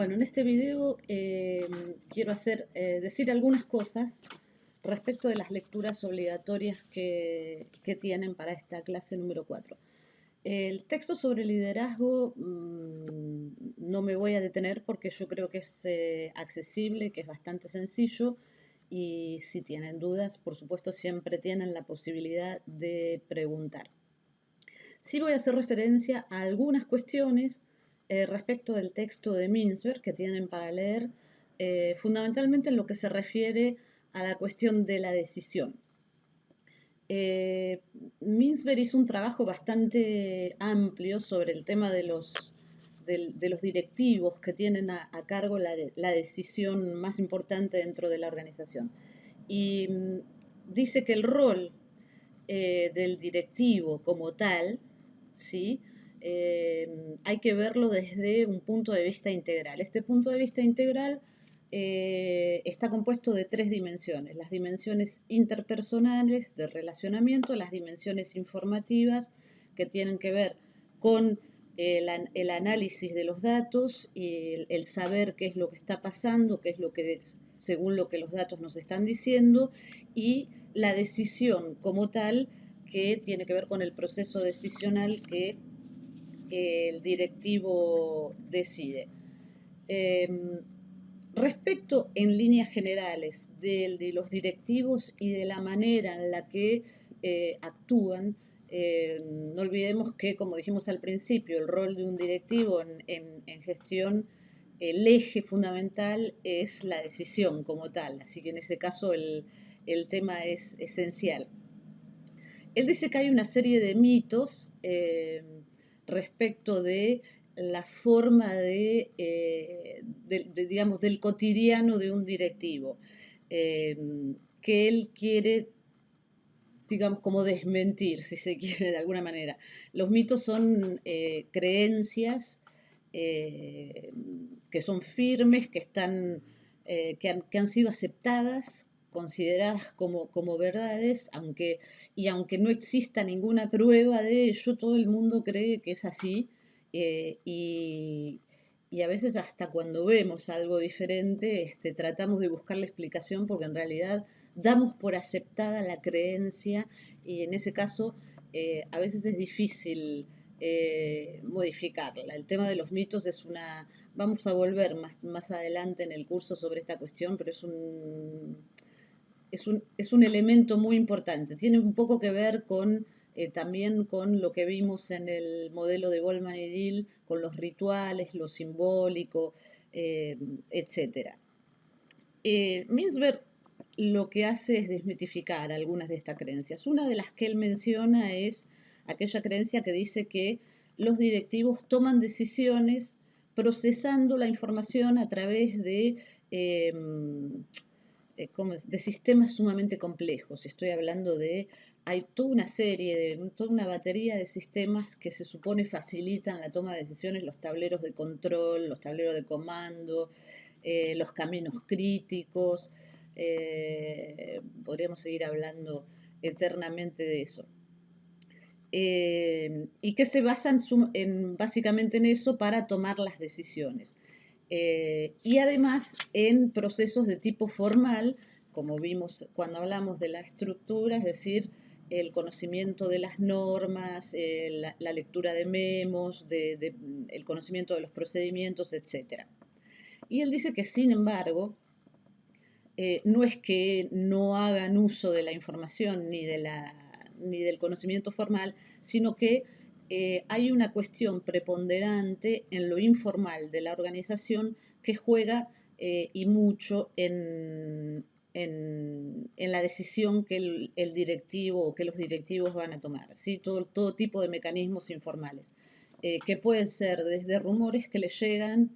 Bueno, en este video quiero decir algunas cosas respecto de las lecturas obligatorias que tienen para esta clase número 4. El texto sobre liderazgo no me voy a detener porque yo creo que es accesible, que es bastante sencillo, y si tienen dudas, por supuesto, siempre tienen la posibilidad de preguntar. Sí voy a hacer referencia a algunas cuestiones respecto del texto de Mintzberg que tienen para leer, fundamentalmente en lo que se refiere a la cuestión de la decisión. Mintzberg hizo un trabajo bastante amplio sobre el tema de los directivos que tienen a cargo la decisión más importante dentro de la organización. Y dice que el rol del directivo como tal, ¿sí? Hay que verlo desde un punto de vista integral. Este punto de vista integral está compuesto de tres dimensiones: las dimensiones interpersonales de relacionamiento, las dimensiones informativas que tienen que ver con el análisis de los datos y el saber qué es lo que está pasando, qué es lo que según lo que los datos nos están diciendo, y la decisión como tal, que tiene que ver con el proceso decisional que el directivo decide. Respecto en líneas generales de los directivos y de la manera en la que actúan, no olvidemos que, como dijimos al principio, el rol de un directivo en gestión, el eje fundamental es la decisión como tal, así que en ese caso el tema es esencial. Él dice que hay una serie de mitos respecto de la forma digamos, del cotidiano de un directivo, que él quiere, digamos, como desmentir, si se quiere, de alguna manera. Los mitos son creencias que son firmes, que han sido aceptadas, consideradas como verdades, aunque no exista ninguna prueba de ello, todo el mundo cree que es así, y a veces hasta cuando vemos algo diferente, tratamos de buscar la explicación porque en realidad damos por aceptada la creencia, y en ese caso a veces es difícil modificarla. El tema de los mitos vamos a volver más adelante en el curso sobre esta cuestión, pero es un elemento muy importante. Tiene un poco que ver también con lo que vimos en el modelo de Goldman y Dill, con los rituales, lo simbólico, etc. Mintzberg lo que hace es desmitificar algunas de estas creencias. Una de las que él menciona es aquella creencia que dice que los directivos toman decisiones procesando la información a través de sistemas sumamente complejos. Estoy hablando hay toda una batería de sistemas que se supone facilitan la toma de decisiones: los tableros de control, los tableros de comando, los caminos críticos. Podríamos seguir hablando eternamente de eso. Y que se basan básicamente en eso para tomar las decisiones. Y además en procesos de tipo formal, como vimos cuando hablamos de la estructura, es decir, el conocimiento de las normas, la lectura de memos, el conocimiento de los procedimientos, etc. Y él dice que, sin embargo, no es que no hagan uso de la información ni del conocimiento formal, sino que hay una cuestión preponderante en lo informal de la organización que juega y mucho en la decisión que el directivo o que los directivos van a tomar, ¿sí? Todo tipo de mecanismos informales, que pueden ser desde rumores que les llegan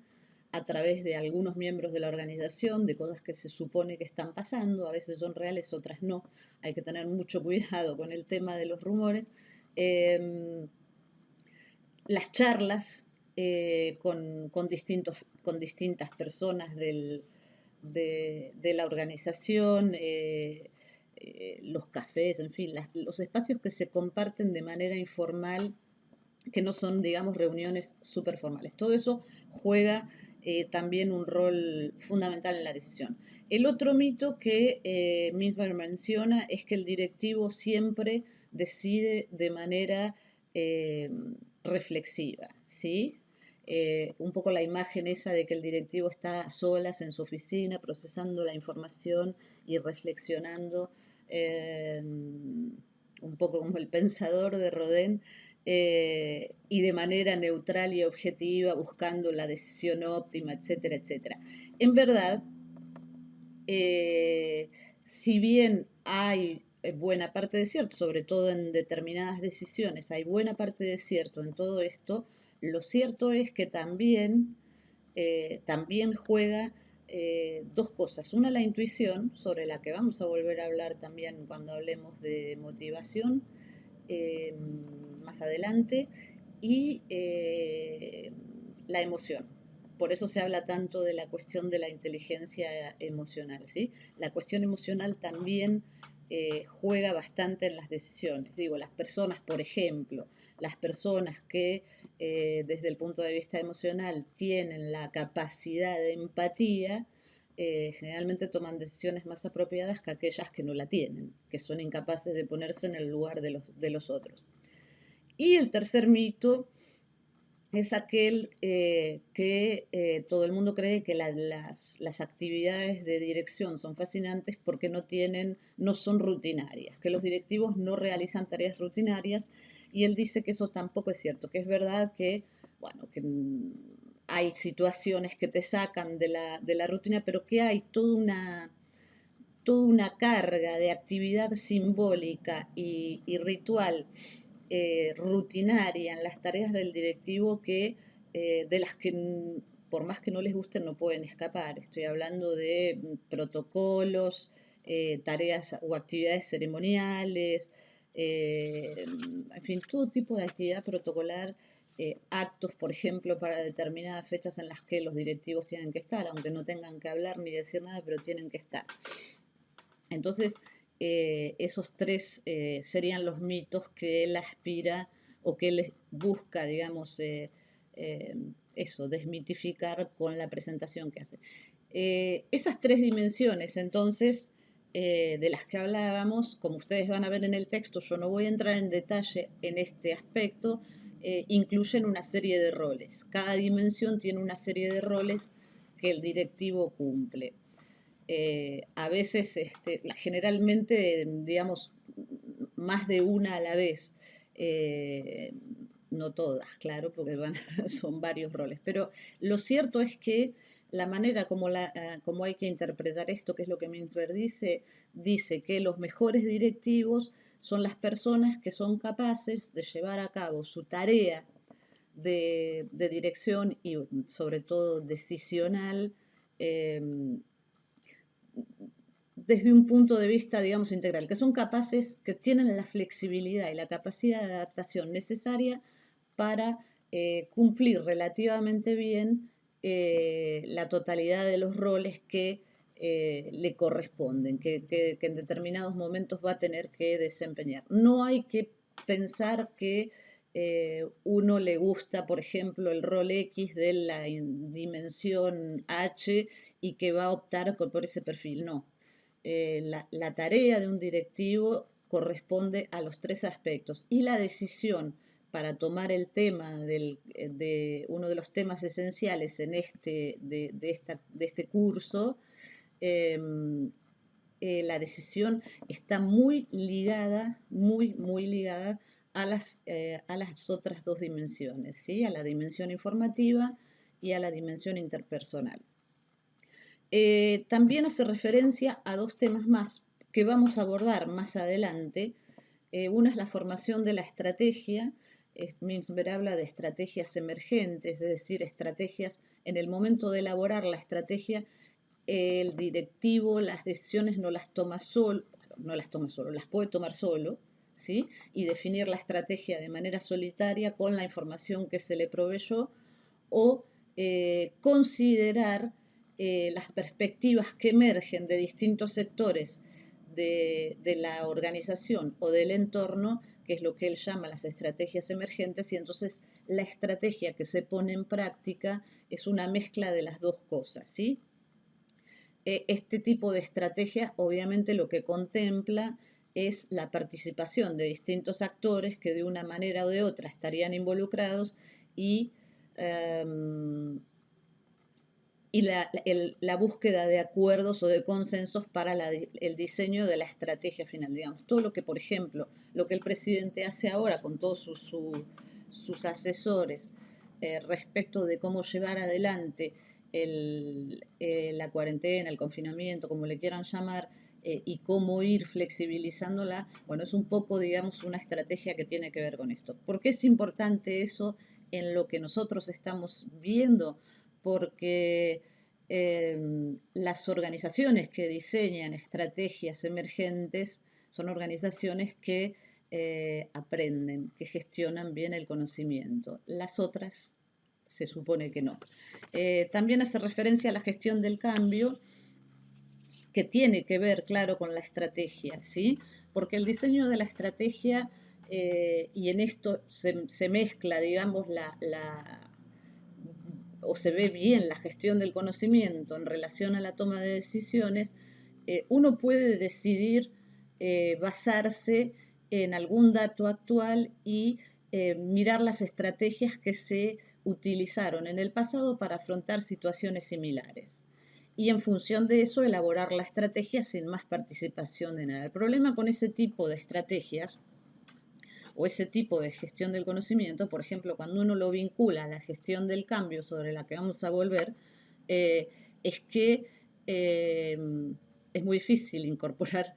a través de algunos miembros de la organización, de cosas que se supone que están pasando, a veces son reales, otras no. Hay que tener mucho cuidado con el tema de los rumores. Las charlas con distintas personas de la organización, los cafés, en fin, los espacios que se comparten de manera informal que no son, digamos, reuniones súper formales. Todo eso juega también un rol fundamental en la decisión. El otro mito que Mintzberg menciona es que el directivo siempre decide de manera reflexiva, ¿sí? Un poco la imagen esa de que el directivo está a solas en su oficina procesando la información y reflexionando, un poco como el pensador de Rodin, y de manera neutral y objetiva, buscando la decisión óptima, etcétera, etcétera. En verdad, si bien hay buena parte de cierto, sobre todo en determinadas decisiones, hay buena parte de cierto en todo esto, lo cierto es que también juega dos cosas. Una, la intuición, sobre la que vamos a volver a hablar también cuando hablemos de motivación, eh, más adelante, y la emoción. Por eso se habla tanto de la cuestión de la inteligencia emocional, ¿sí? La cuestión emocional también juega bastante en las decisiones. Digo, las personas, por ejemplo, las personas que desde el punto de vista emocional tienen la capacidad de empatía, generalmente toman decisiones más apropiadas que aquellas que no la tienen, que son incapaces de ponerse en el lugar de los otros. Y el tercer mito es aquel que todo el mundo cree que las actividades de dirección son fascinantes porque no son rutinarias, que los directivos no realizan tareas rutinarias, y él dice que eso tampoco es cierto, que es verdad que, bueno, que hay situaciones que te sacan de la rutina, pero que hay toda una carga de actividad simbólica y ritual rutinaria en las tareas del directivo de las que por más que no les gusten no pueden escapar. Estoy hablando de protocolos, tareas o actividades ceremoniales, en fin, todo tipo de actividad protocolar, actos, por ejemplo, para determinadas fechas en las que los directivos tienen que estar, aunque no tengan que hablar ni decir nada, pero tienen que estar. Entonces, esos tres serían los mitos que él aspira o que él busca, digamos, eso, desmitificar con la presentación que hace. Esas tres dimensiones, entonces, de las que hablábamos, como ustedes van a ver en el texto, yo no voy a entrar en detalle en este aspecto, incluyen una serie de roles. Cada dimensión tiene una serie de roles que el directivo cumple. A veces, generalmente, digamos, más de una a la vez, no todas, claro, porque son varios roles, pero lo cierto es que la manera como hay que interpretar esto, que es lo que Mintzberg dice que los mejores directivos son las personas que son capaces de llevar a cabo su tarea de dirección y sobre todo decisional, eh, desde un punto de vista, digamos, integral, que son capaces, que tienen la flexibilidad y la capacidad de adaptación necesaria para cumplir relativamente bien la totalidad de los roles que le corresponden, que en determinados momentos va a tener que desempeñar. No hay que pensar que uno le gusta, por ejemplo, el rol X de la dimensión H y que va a optar por ese perfil. No, la tarea de un directivo corresponde a los tres aspectos, y la decisión para tomar el tema de uno de los temas esenciales en de este curso, eh, la decisión está muy ligada, muy ligada a las otras dos dimensiones, ¿sí? A la dimensión informativa y a la dimensión interpersonal. También hace referencia a dos temas más que vamos a abordar más adelante. Una es la formación de la estrategia. Mintzberg habla de estrategias emergentes, es decir, estrategias en el momento de elaborar la estrategia. El directivo las decisiones no las toma solo, las puede tomar solo, ¿sí? Y definir la estrategia de manera solitaria con la información que se le proveyó, o considerar las perspectivas que emergen de distintos sectores de la organización o del entorno, que es lo que él llama las estrategias emergentes, y entonces la estrategia que se pone en práctica es una mezcla de las dos cosas, ¿sí? Este tipo de estrategia obviamente lo que contempla es la participación de distintos actores que de una manera o de otra estarían involucrados y, um, la búsqueda de acuerdos o de consensos para el diseño de la estrategia final, digamos. Todo lo que, por ejemplo, lo que el presidente hace ahora con todos sus asesores respecto de cómo llevar adelante la cuarentena, el confinamiento, como le quieran llamar, y cómo ir flexibilizándola, bueno, es un poco, digamos, una estrategia que tiene que ver con esto. ¿Por qué es importante eso en lo que nosotros estamos viendo? Porque las organizaciones que diseñan estrategias emergentes son organizaciones que aprenden, que gestionan bien el conocimiento. Las otras se supone que no. También hace referencia a la gestión del cambio, que tiene que ver, claro, con la estrategia, ¿sí? Porque el diseño de la estrategia, y en esto se mezcla, digamos, o se ve bien la gestión del conocimiento en relación a la toma de decisiones, uno puede decidir basarse en algún dato actual y mirar las estrategias que se utilizaron en el pasado para afrontar situaciones similares. Y en función de eso elaborar la estrategia sin más participación de nada. El problema con ese tipo de estrategias o ese tipo de gestión del conocimiento, por ejemplo, cuando uno lo vincula a la gestión del cambio sobre la que vamos a volver, es que es muy difícil incorporar,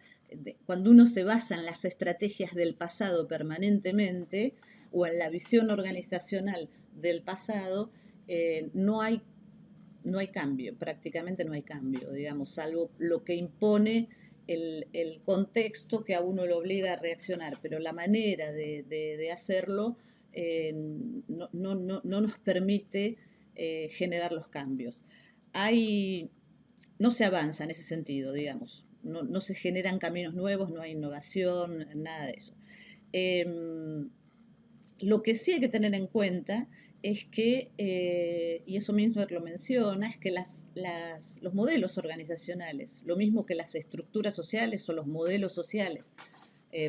cuando uno se basa en las estrategias del pasado permanentemente o en la visión organizacional del pasado, no hay cambio, prácticamente no hay cambio, digamos, salvo lo que impone el contexto que a uno lo obliga a reaccionar, pero la manera de hacerlo no nos permite generar los cambios. No se avanza en ese sentido, digamos, no se generan caminos nuevos, no hay innovación, nada de eso. Lo que sí hay que tener en cuenta es que, y eso mismo lo menciona, es que los modelos organizacionales, lo mismo que las estructuras sociales o los modelos sociales,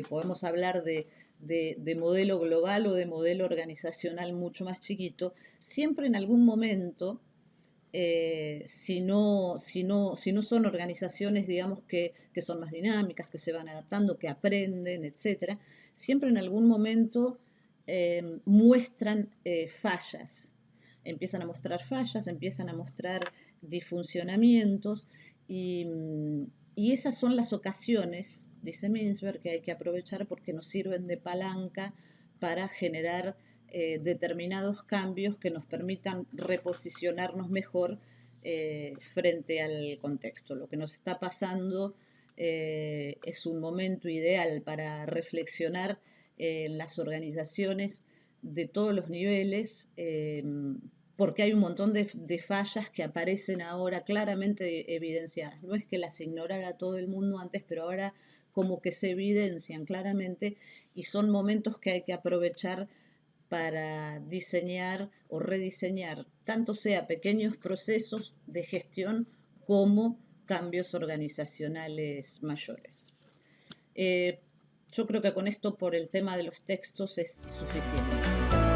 podemos hablar de modelo global o de modelo organizacional mucho más chiquito, siempre en algún momento, si no son organizaciones, digamos, que son más dinámicas, que se van adaptando, que aprenden, etcétera, siempre en algún momento muestran fallas, empiezan a mostrar fallas, empiezan a mostrar disfuncionamientos y esas son las ocasiones, dice Mintzberg, que hay que aprovechar porque nos sirven de palanca para generar determinados cambios que nos permitan reposicionarnos mejor frente al contexto. Lo que nos está pasando es un momento ideal para reflexionar las organizaciones de todos los niveles, porque hay un montón de fallas que aparecen ahora claramente evidenciadas. No es que las ignorara todo el mundo antes, pero ahora como que se evidencian claramente y son momentos que hay que aprovechar para diseñar o rediseñar, tanto sea pequeños procesos de gestión como cambios organizacionales mayores. Yo creo que con esto por el tema de los textos es suficiente.